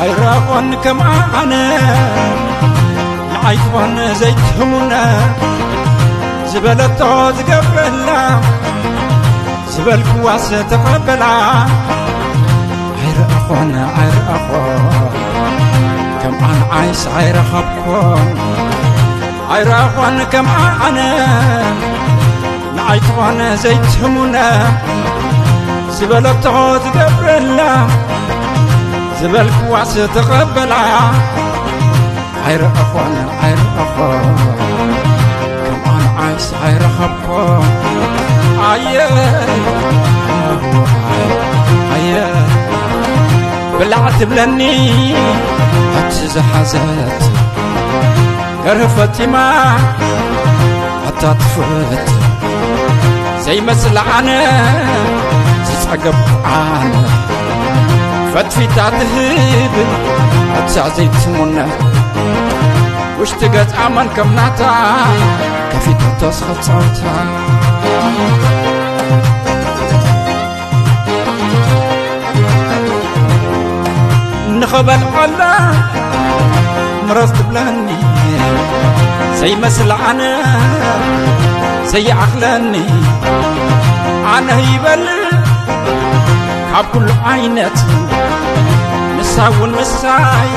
عيراقون كما أنا نعيقون زيتهمنا زبلتو تقبلنا زبل كواس تقبلا عيراقون كم أنا عايش عيراقبكم عيراقون كما أنا نعيقون زيتهمنا زبلتو تقبلنا زبل كواس تقبلا عير أخوان كم أنا عايش عير خبكم بلعت بلني هتزحزت قرفتي ما حتى طفت زي مسلعنا تتعقب عانا فتفي تعذب أتسع زيتمنا وش تقت عمل كم نعتا كفي تسخط صوتها نخبل على مرست بلاني زي مسلعنا زي عقلاني عنا يبل حب كل عينت مساون مساي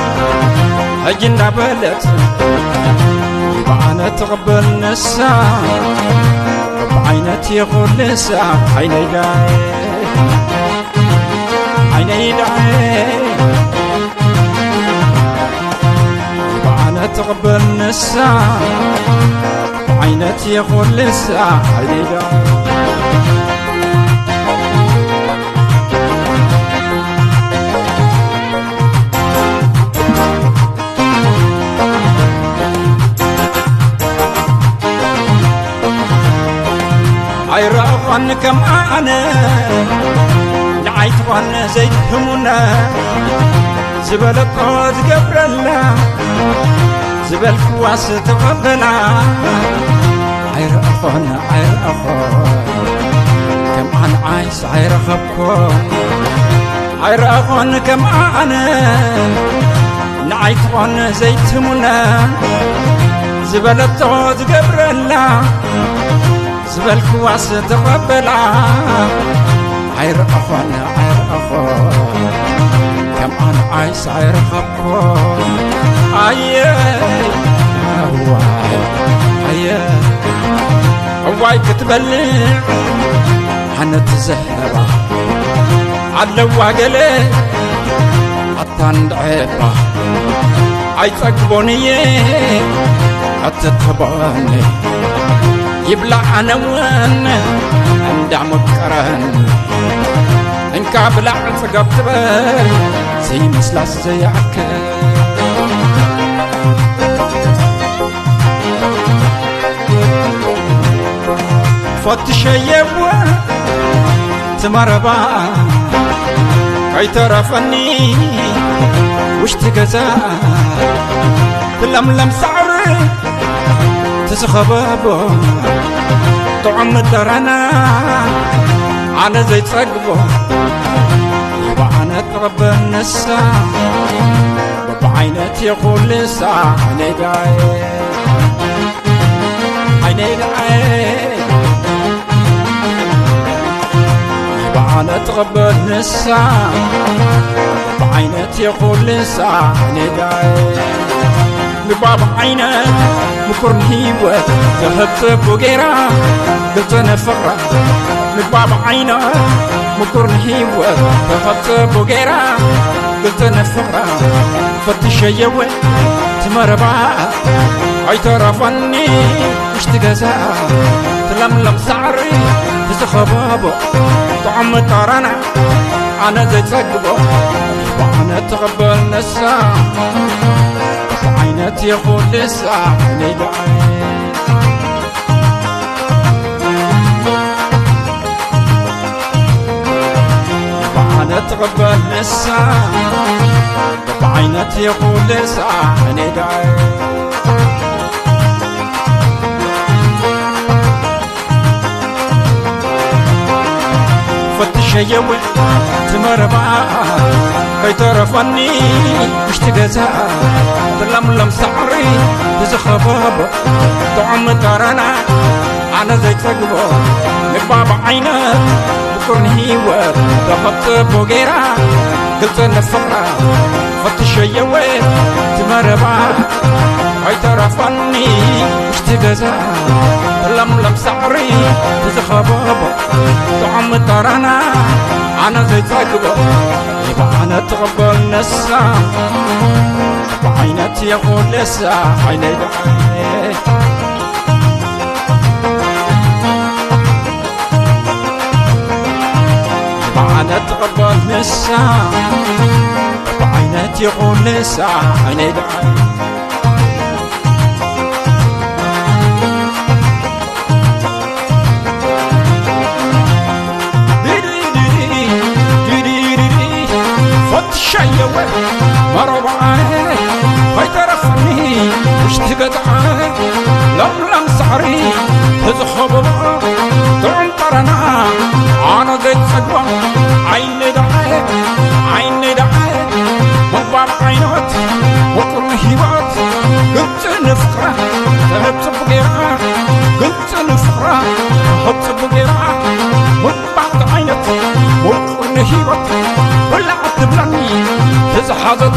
هجنا بلت بعنا تقبل نسا بعينتي يقول نسا عيني داي عيني داي بعنا تقبل نسا بعينتي يقول نسا عيني داي عيراقون كم أنا نعيتوان زيتهمنا زبل الطود قبرنا زبل كواس تقبلا عيراقون كم أنا عايش عيراقبكم عيراقون كم أنا نعيتوان زيتهمنا زبل الطود قبرنا زبل كواس تقبلا عير أخوان كم أنا عايش عير خبكم هواي كتبلي حنا تزهرة علوا قلي عطان دعيبة عيتقبوني عتتباني يبلع عنوان اندع مكران انكا بلع فقط تبال زي مسلاس زي عكا فتش يبوا تمربا كي ترفني وش تقزا تلملم سعري تسخبابو طعم الدرنا على زي ترقبو يبقى أنا ترب النسا بعينتي يقول لسا عيني داي يبقى أنا ترب النسا بعينتي يقول لسا عيني داي لباب عينك مكرن هيوة ذهبت بوغيرا قلت انا فقرة لباب عينك مكرن هيوة ذهبت بوغيرا قلت انا فقرة فتش يوة تمربع عيترفني وش تقزا تلملم سعري تسخبابو طعم طارنا انا زي تسقبو وانا تقبل نسا عينتي يقول لسا عيني داي وانا تقبل لسا بعينتي يقول لسا عيني داي فتش يوي تمربع كيترفني مش تجزا تلملم سعري تزخباب طعم ترانا أنا زي تجبو نباب عينك بكون هيوة تخط بوغيرا قلت نفقرا فتش يوين تمربا كيترفني مش تجزا تلملم سعري تزخباب طعم ترانا أنا زي تجبو أنا تقبل نسا بعينتي يقول لسا عيني دعي أنا تقبل نسا بعينتي يقول لسا عيني دعي شيوة مربعي فيترفني مش تقطعي لم سعري تزخبض تعنطرنا أنا زيت سقوة عيني دعي مبار عينات وكل هيوات قلت نفقرة تهبت بقيرة قلت نفقرة تهبت بقيرة مبار عينات وكل هيوات ولعت بلاني تزحزت